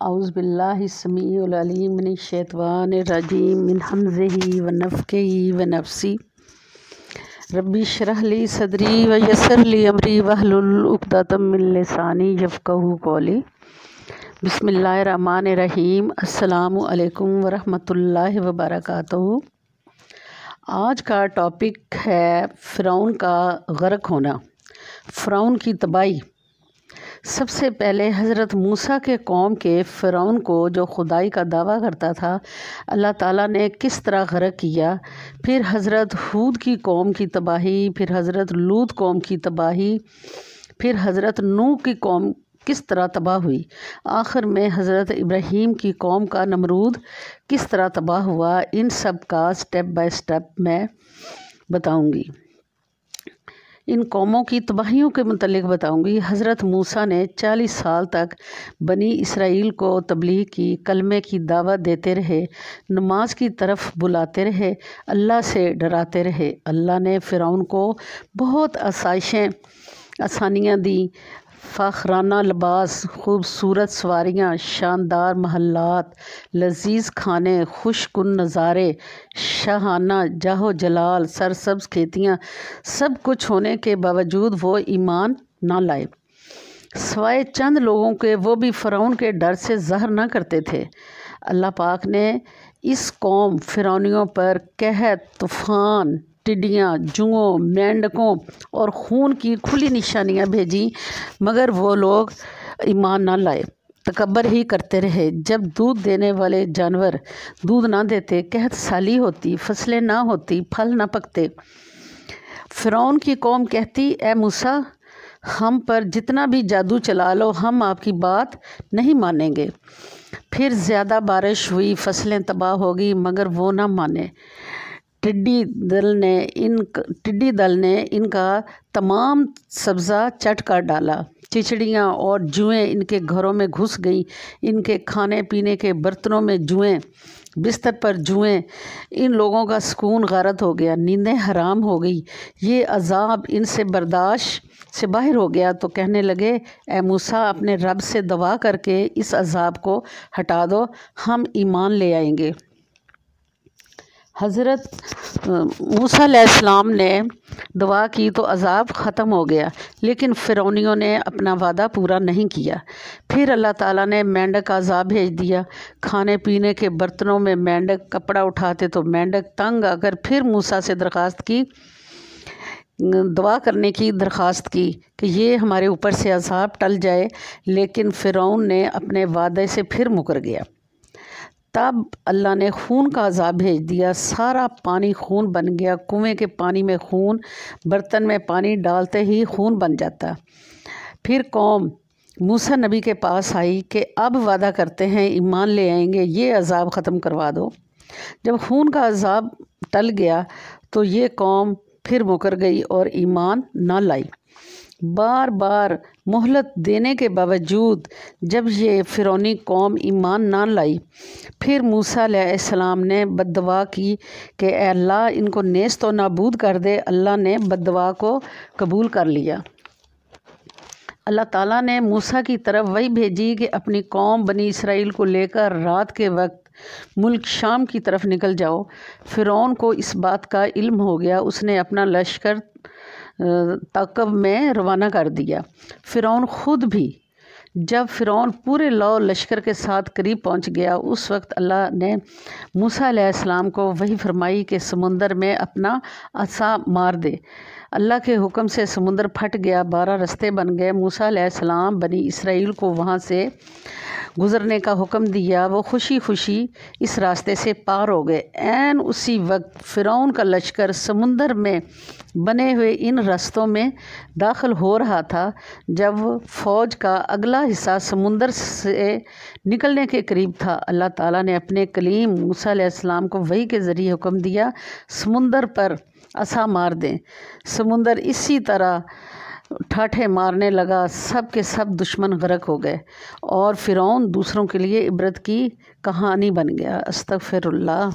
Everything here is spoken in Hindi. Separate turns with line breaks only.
औज़ुबिल्लाहिस्समीउल अलीम मिनश्शैतानिर्रजीम मिन हम्ज़िही व नफ़्ख़िही व नफ़्सी रब्बी इश्रह ली सदरी व यस्सिर ली अमरी वहलुल उक़दतम मिन लिसानी यफ़क़हू क़ौली। बिस्मिल्लाहिर्रहमानिर्रहीम। अस्सलामु अलैकुम व रहमतुल्लाहि व बरकातहू। आज का टॉपिक है फ़िरौन का गर्क होना, फ़िरौन की तबाही। सबसे पहले हज़रत मूसा के कौम के फ़िरौन को, जो खुदाई का दावा करता था, अल्लाह ताला ने किस तरह गर्क किया। फिर हज़रत हूद की कौम की तबाही, फिर हज़रत लूत कौम की तबाही, फिर हज़रत नूह की कौम किस तरह तबाह हुई। आखिर में हज़रत इब्राहीम की कौम का नमरूद किस तरह तबाह हुआ। इन सब का स्टेप बाय स्टेप मैं बताऊंगी। इन कौमों की तबाहियों के मुतल्लिक़ बताऊंगी। हज़रत मूसा ने 40 साल तक बनी इसराइल को तबलीग की, कलमे की दावत देते रहे, नमाज की तरफ बुलाते रहे, अल्लाह से डराते रहे। अल्लाह ने फ़िरौन को बहुत आसानियाँ दी। फ़ाखराना लिबास, खूबसूरत सवारियाँ, शानदार महलात, लजीज़ खाने, खुशकुन नज़ारे, शाहाना जाहो जलाल, सरसब्ज़ खेतियाँ, सब कुछ होने के बावजूद वो ईमान ना लाए। सवाए चंद लोगों के, वो भी फ़िरौन के डर से ज़हर ना करते थे। अल्लाह पाक ने इस कौम फ़िरौनियों पर कहत, तूफ़ान, टिड्डियाँ, जुओं, मेंढकों और खून की खुली निशानियाँ भेजी, मगर वो लोग ईमान ना लाए, तकब्बर ही करते रहे। जब दूध देने वाले जानवर दूध ना देते, कहत साली होती, फसलें ना होती, फल ना पकते, फ़िरौन की कौम कहती, ए मूसा, हम पर जितना भी जादू चला लो, हम आपकी बात नहीं मानेंगे। फिर ज़्यादा बारिश हुई, फसलें तबाह हो गई, मगर वो ना माने। टिड्डी दल ने इनका तमाम सब्ज़ा चट कर डाला। चिचड़ियाँ और जुएँ इनके घरों में घुस गईं, इनके खाने पीने के बर्तनों में जुएँ, बिस्तर पर जुएँ। इन लोगों का सुकून गारत हो गया, नींदें हराम हो गई। ये अज़ाब इनसे बर्दाश्त से बाहर हो गया तो कहने लगे, ए मूसा, अपने रब से दुआ करके इस अज़ाब को हटा दो, हम ईमान ले आएंगे। हज़रत मूसा अलैहिस्सलाम ने दुआ की तो अज़ाब ख़त्म हो गया, लेकिन फ़िरौनियों ने अपना वादा पूरा नहीं किया। फिर अल्लाह ताला ने मेंढक का अज़ाब भेज दिया। खाने पीने के बर्तनों में मेंढक, कपड़ा उठाते तो मेंढक। तंग आकर फिर मूसा से दुआ करने की दरख्वास्त की कि ये हमारे ऊपर से अज़ाब टल जाए, लेकिन फ़िरौन ने अपने वादे से फिर मुकर गया। तब अल्लाह ने खून का अज़ाब भेज दिया। सारा पानी खून बन गया। कुएं के पानी में खून, बर्तन में पानी डालते ही खून बन जाता। फिर कौम मूसा नबी के पास आई कि अब वादा करते हैं, ईमान ले आएंगे, ये अज़ाब ख़त्म करवा दो। जब खून का अज़ाब टल गया तो ये कौम फिर मुकर गई और ईमान ना लाई। बार बार मोहलत देने के बावजूद जब ये फ़िरौनी कौम ईमान ना लाई, फिर मूसा अलैहिस्सलाम ने बद्दुआ की कि अल्लाह, इनको नेस्त तो नाबूद कर दे। अल्लाह ने बद्दुआ को कबूल कर लिया। अल्लाह ताला ने मूसा की तरफ वही भेजी कि अपनी कौम बनी इसराइल को लेकर रात के वक्त मुल्क शाम की तरफ निकल जाओ। फ़िरौन को इस बात का इल्म हो गया। उसने अपना लश्कर ताक़ब में रवाना कर दिया। फ़िरौन ख़ुद भी, जब फ़िरौन पूरे लौ लश्कर के साथ करीब पहुंच गया, उस वक्त अल्लाह ने मूसा अलैहिस्सलाम को वही फरमाई कि समुंदर में अपना असा मार दे। अल्लाह के हुक्म से समुंदर फट गया, 12 रास्ते बन गए। मूसा अलैहिस्सलाम बनी इसराइल को वहाँ से गुज़रने का हुक्म दिया। वो खुशी खुशी इस रास्ते से पार हो गए। ऐन उसी वक्त फ़िरौन का लश्कर समुंदर में बने हुए इन रास्तों में दाखिल हो रहा था। जब फ़ौज का अगला हिस्सा समुंदर से निकलने के करीब था, अल्लाह ताला ने अपने कलीम मूसा अलैहिस्सलाम को वही के ज़रिए हुक्म दिया, समुंदर पर असा मार दें। समुंदर इसी तरह ठाठे मारने लगा। सब के सब दुश्मन गर्क हो गए और फ़िरौन दूसरों के लिए इबरत की कहानी बन गया। अस्तग़फ़िरुल्लाह।